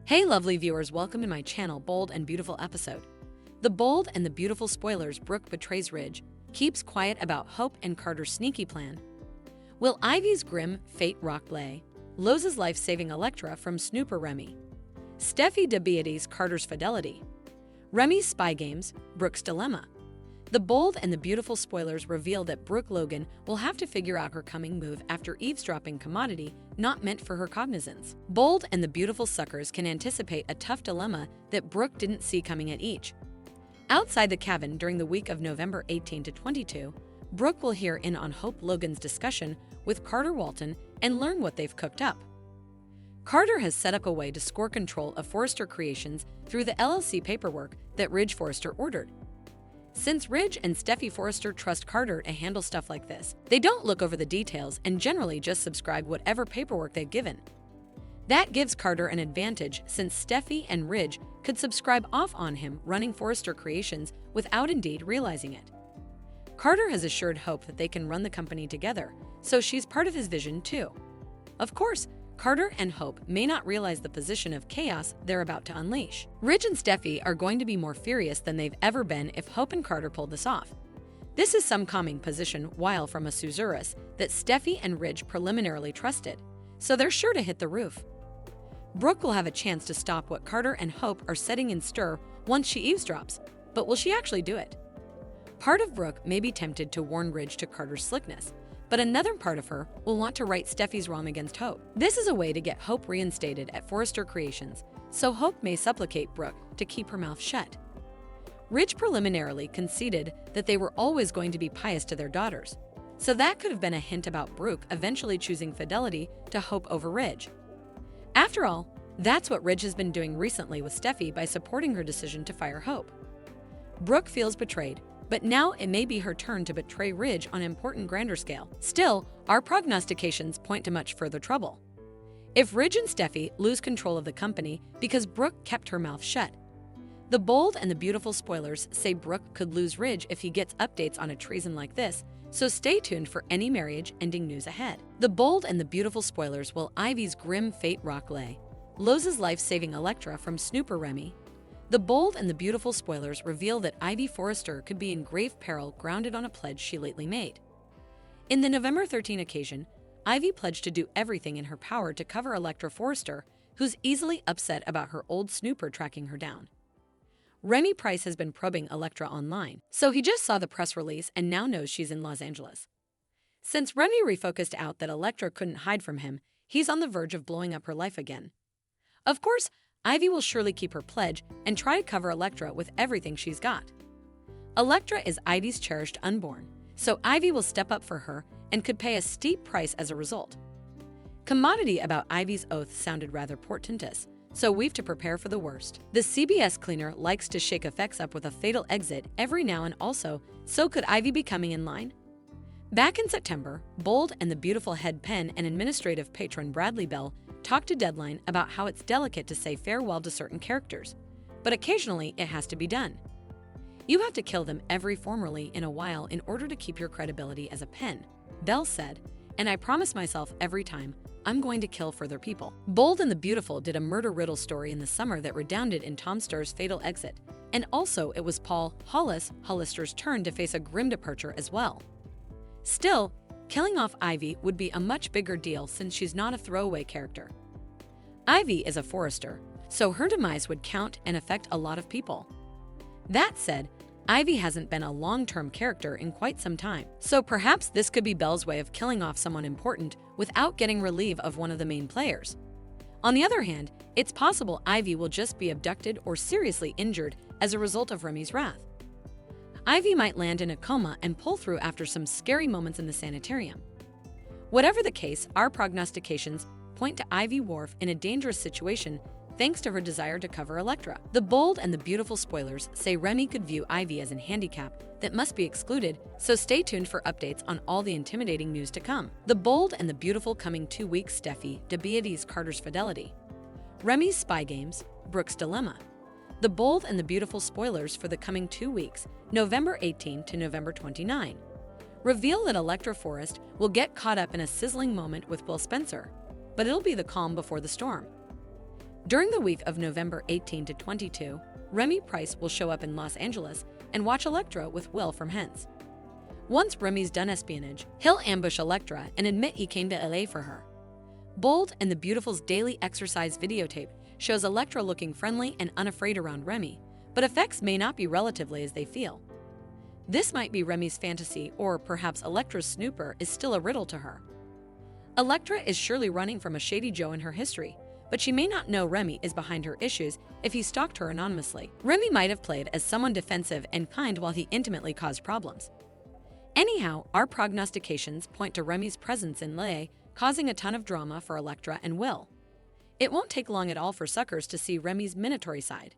Hey lovely viewers, welcome to my channel Bold and Beautiful episode. The bold and the beautiful spoilers. Brooke betrays Ridge, keeps quiet about Hope and Carter's sneaky plan. Will Ivy's grim fate rock Lay? Loz's life-saving Elektra from snooper Remy. Steffy dubieties Carter's fidelity. Remy's spy games, Brooke's dilemma. The bold and the beautiful spoilers reveal that Brooke Logan will have to figure out her coming move after eavesdropping commodity not meant for her cognizance. Bold and the beautiful suckers can anticipate a tough dilemma that Brooke didn't see coming at each. Outside the cabin during the week of November 18 to 22, Brooke will hear in on Hope Logan's discussion with Carter Walton and learn what they've cooked up. Carter has set up a way to score control of Forrester Creations through the LLC paperwork that Ridge Forrester ordered. Since Ridge and Steffy Forrester trust Carter to handle stuff like this, they don't look over the details and generally just subscribe whatever paperwork they've given. That gives Carter an advantage since Steffy and Ridge could subscribe off on him running Forrester Creations without indeed realizing it. Carter has assured Hope that they can run the company together, so she's part of his vision too. Of course, Carter and Hope may not realize the position of chaos they're about to unleash. Ridge and Steffy are going to be more furious than they've ever been if Hope and Carter pull this off. This is some calming position while from a susurrus that Steffy and Ridge preliminarily trusted, so they're sure to hit the roof. Brooke will have a chance to stop what Carter and Hope are setting in stir once she eavesdrops, but will she actually do it? Part of Brooke may be tempted to warn Ridge to Carter's slickness, but another part of her will want to right Steffy's wrong against Hope. This is a way to get Hope reinstated at Forrester Creations, so Hope may supplicate Brooke to keep her mouth shut. Ridge preliminarily conceded that they were always going to be pious to their daughters, so that could have been a hint about Brooke eventually choosing fidelity to Hope over Ridge. After all, that's what Ridge has been doing recently with Steffy by supporting her decision to fire Hope. Brooke feels betrayed, but now it may be her turn to betray Ridge on an important grander scale. Still, our prognostications point to much further trouble. If Ridge and Steffy lose control of the company because Brooke kept her mouth shut, the bold and the beautiful spoilers say Brooke could lose Ridge if he gets updates on a treason like this, so stay tuned for any marriage-ending news ahead. The bold and the beautiful spoilers. Will Ivy's grim fate rock Lay? Loz's life-saving Elektra from snooper Remy. The bold and the beautiful spoilers reveal that Ivy Forrester could be in grave peril grounded on a pledge she lately made. In the November 13 occasion, Ivy pledged to do everything in her power to cover Elektra Forrester, who's easily upset about her old snooper tracking her down. Remy Price has been probing Elektra online, so he just saw the press release and now knows she's in Los Angeles. Since Remy refocused out that Elektra couldn't hide from him, he's on the verge of blowing up her life again. Of course, Ivy will surely keep her pledge and try to cover Elektra with everything she's got. Elektra is Ivy's cherished unborn, so Ivy will step up for her and could pay a steep price as a result. Commodity about Ivy's oath sounded rather portentous, so we've to prepare for the worst. The CBS cleaner likes to shake effects up with a fatal exit every now and also, so could Ivy be coming in line? Back in September, Bold and the beautiful head pen and administrative patron Bradley Bell talked to Deadline about how it's delicate to say farewell to certain characters, but occasionally it has to be done. You have to kill them every formally in a while in order to keep your credibility as a pen, Bell said, and I promise myself every time I'm going to kill further people. Bold and the Beautiful did a murder riddle story in the summer that redounded in Tom Stur's fatal exit, and also it was Paul Hollister's turn to face a grim departure as well. Still, killing off Ivy would be a much bigger deal since she's not a throwaway character. Ivy is a Forrester, so her demise would count and affect a lot of people. That said, Ivy hasn't been a long-term character in quite some time, so perhaps this could be Bell's way of killing off someone important without getting relief of one of the main players. On the other hand, it's possible Ivy will just be abducted or seriously injured as a result of Remy's wrath. Ivy might land in a coma and pull through after some scary moments in the sanitarium. Whatever the case, our prognostications point to Ivy Wharf in a dangerous situation thanks to her desire to cover Elektra. The bold and the beautiful spoilers say Remy could view Ivy as a handicap that must be excluded, so stay tuned for updates on all the intimidating news to come. The bold and the beautiful coming 2 weeks. Steffy dubieties Carter's fidelity. Remy's spy games, Brooke's dilemma. The bold and the beautiful spoilers for the coming 2 weeks, November 18 to November 29, reveal that Elektra Forrest will get caught up in a sizzling moment with Will Spencer, but it'll be the calm before the storm. During the week of November 18 to 22, Remy Price will show up in Los Angeles and watch Elektra with Will from Hence. Once Remy's done espionage, he'll ambush Elektra and admit he came to LA for her. Bold and the Beautiful's daily exercise videotape shows Elektra looking friendly and unafraid around Remy, but effects may not be relatively as they feel. This might be Remy's fantasy, or perhaps Elektra's snooper is still a riddle to her. Elektra is surely running from a shady Joe in her history, but she may not know Remy is behind her issues if he stalked her anonymously. Remy might have played as someone defensive and kind while he intimately caused problems. Anyhow, our prognostications point to Remy's presence in LA causing a ton of drama for Elektra and Will. It won't take long at all for suckers to see Remy's minatory side.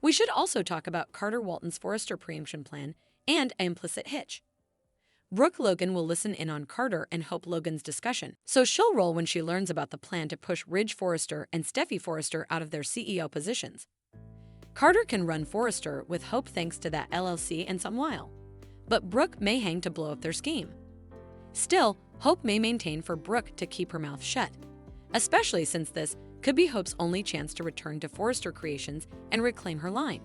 We should also talk about Carter Walton's Forrester preemption plan and an implicit hitch. Brooke Logan will listen in on Carter and Hope Logan's discussion, so she'll roll when she learns about the plan to push Ridge Forrester and Steffy Forrester out of their CEO positions. Carter can run Forrester with Hope thanks to that LLC and some while, but Brooke may hang to blow up their scheme. Still, Hope may maintain for Brooke to keep her mouth shut, especially since this could be Hope's only chance to return to Forrester Creations and reclaim her line.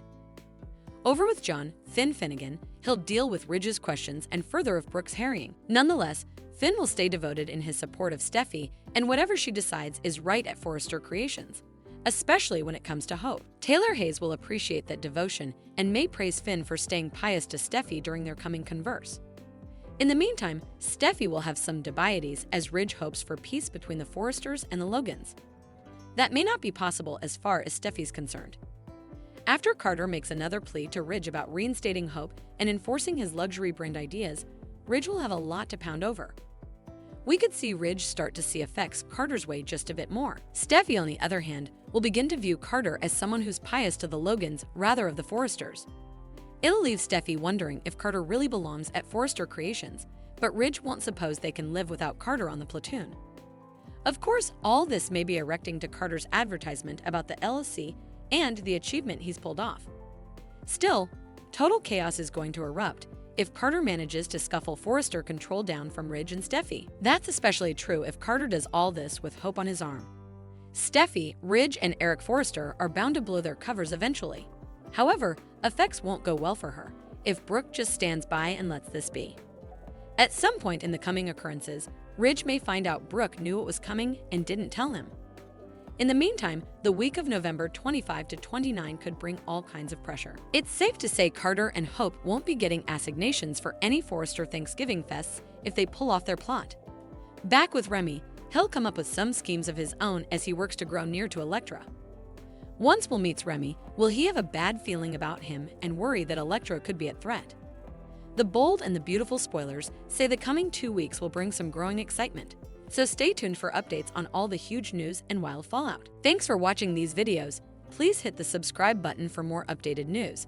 Over with John, Finn Finnegan, he'll deal with Ridge's questions and further of Brooke's harrying. Nonetheless, Finn will stay devoted in his support of Steffy and whatever she decides is right at Forrester Creations, especially when it comes to Hope. Taylor Hayes will appreciate that devotion and may praise Finn for staying pious to Steffy during their coming converse. In the meantime, Steffy will have some dubieties as Ridge hopes for peace between the Forresters and the Logans. That may not be possible as far as Steffy's concerned. After Carter makes another plea to Ridge about reinstating Hope and enforcing his luxury brand ideas, Ridge will have a lot to pound over. We could see Ridge start to see effects Carter's way just a bit more. Steffy, on the other hand, will begin to view Carter as someone who's pious to the Logans rather of the Forresters. It'll leave Steffy wondering if Carter really belongs at Forrester Creations, but Ridge won't suppose they can live without Carter on the platoon. Of course, all this may be erecting to Carter's advertisement about the LLC and the achievement he's pulled off. Still, total chaos is going to erupt if Carter manages to scuffle Forrester control down from Ridge and Steffy. That's especially true if Carter does all this with Hope on his arm. Steffy, Ridge, and Eric Forrester are bound to blow their covers eventually. However, effects won't go well for her if Brooke just stands by and lets this be. At some point in the coming occurrences, Ridge may find out Brooke knew it was coming and didn't tell him. In the meantime, the week of November 25 to 29 could bring all kinds of pressure. It's safe to say Carter and Hope won't be getting assignations for any Forrester Thanksgiving fests if they pull off their plot. Back with Remy, he'll come up with some schemes of his own as he works to grow near to Elektra. Once Will meets Remy, will he have a bad feeling about him and worry that Elektra could be at threat? The Bold and the Beautiful spoilers say the coming 2 weeks will bring some growing excitement. So stay tuned for updates on all the huge news and wild fallout. Thanks for watching these videos. Please hit the subscribe button for more updated news.